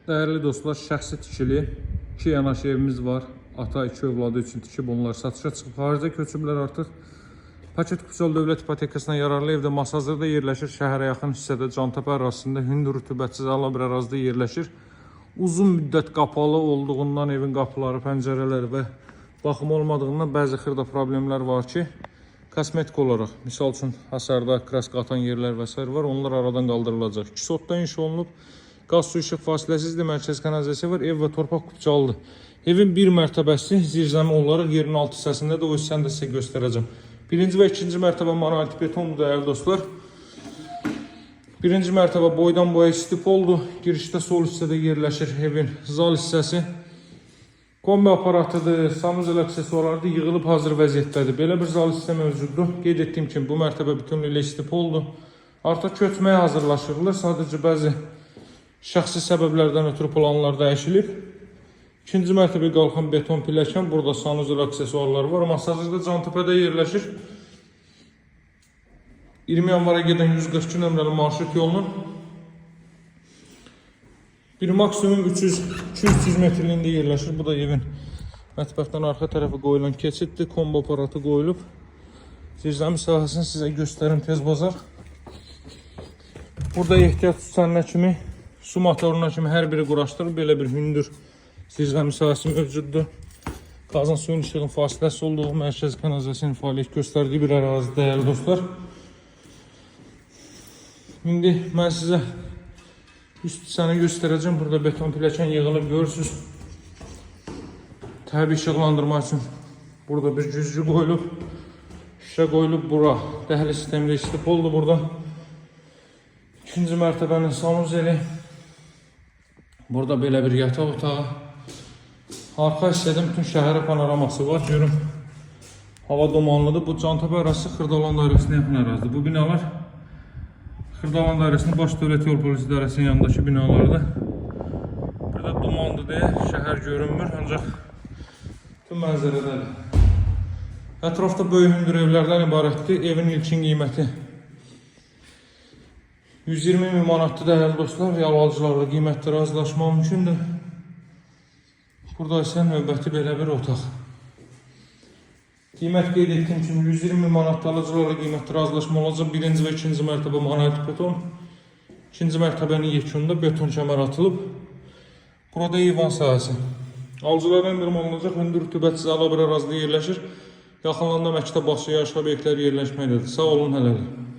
Değerli dostlar, şəxsi tikili 2 yanaşı evimiz var. Ata 2 övladı üçün tikib onlar satışa çıxıb. Xaricə köçüblər artıq. Paket Kupçal Dövlət İpotekasına yararlı evdə Masazırda yerləşir. Şəhərə yaxın hissədə Cantəpə ərazisində hündür rütubətsiz ala bir ərazidə yerləşir. Uzun müddət qapalı olduğundan evin qapıları, pəncərələri və baxım olmadığından bəzi xırda problemlər var ki, kosmetik olaraq, misal üçün hasarda kraska atan yerlər və s. var. Onlar aradan qaldırılacaq. 2 sotda inşa olunub. Qaz su işıq fasiləsizdir, mərkəz kanalizasiya var, ev və torpaq Kupçalıdır. Evin bir mərtəbəsi zirzəmi olaraq yerin alt hissəsində də o hissəni də sizə göstərəcəm. Birinci və ikinci mərtəbə monolit betondur değerli dostlar. Birinci mərtəbə boydan boya stipoldur. Girişdə sol hissədə yerləşir evin zal hissəsi. Kombi aparatıdır, sanuzel aksesuarlardır, yığılıb hazır vəziyyətdədir. Belə bir zal hissə mövcuddur. Qeyd etdiyim kimi bu mərtəbə bütünlüklə stipoldur. Artıq köçməyə hazırlaşırlar. Sadəcə bəzi şəxsi səbəblərdən ötürü planlar dəyişilib. İkinci mərtəbə qalxan beton pilləkən, burada sanuzel aksesuarlar var. Masazırda Cantəpədə yerləşir. 20 yanvara gedən 142 nömrəli marşrut yolunun bir maksimum 200 metrliyində yerləşir. Bu da evin mətbəxdən arxa tərəfi qoyulan keçiddir. Kombo aparatı qoyulub. Zirzəmi sahəsini sizə göstərim tez bazar. Burada ehtiyat tutanına kimi, su motoruna kimi hər biri quraşdırılıb. Belə bir hündür zirzəmi sahəsi mövcuddur. Qazın suyun işığın fasiləsi olduğu mərkəz kanalizasiyonun fəaliyyət göstərdiyi bir ərazi dəyərli dostlar. İndi mən sizə üst hissəni göstərəcəm. Burada beton pilləkən yığılıb görürsünüz. Təbii işıqlandırma üçün burada bir güzgü qoyulub. Şişə qoyulub bura. Dəhli sistemli stipoldur burada. İkinci mərtəbənin sanuzeli. Burada belə bir yataq otağı. Arxa hissədə bütün şəhərə panoraması var. Görün, hava dumanlıdır. Bu Cantəpə ərazisi Xırdalan dairəsinə yaxın ərazidir. Bu binalar Xırdalan dairəsinin Baş Dövlət Yol Polisi İdarəsinin yanındakı binalardır. Burada dumandır deyə şəhər görünmür, ancaq bütün mənzərədədir. Ətrafda böyük hündür evlərdən ibarətdir. Evin ilkin qiyməti 120.000 manatdır dəyərli dostlar. Real alıcılarla qiymətdə razılaşmaq mümkündür. Burada isə növbəti belə bir otaq. Qiymət qeyd etdiyim kimi 120.000 manatda alıcılarla qiymətdə razılaşma olacaq. Birinci və ikinci mərtəbə monolit beton. İkinci mərtəbənin yekununda beton kəmər atılıb. Burada eyvan sahəsi. Alıcılara endirim olunacaq. Hündür rütubətsiz ala bir ərazidə yerləşir. Yaxınlığında məktəb, bağça, yaşlı obyektlər yerləşməkdədir. Sağ olun, hələlik.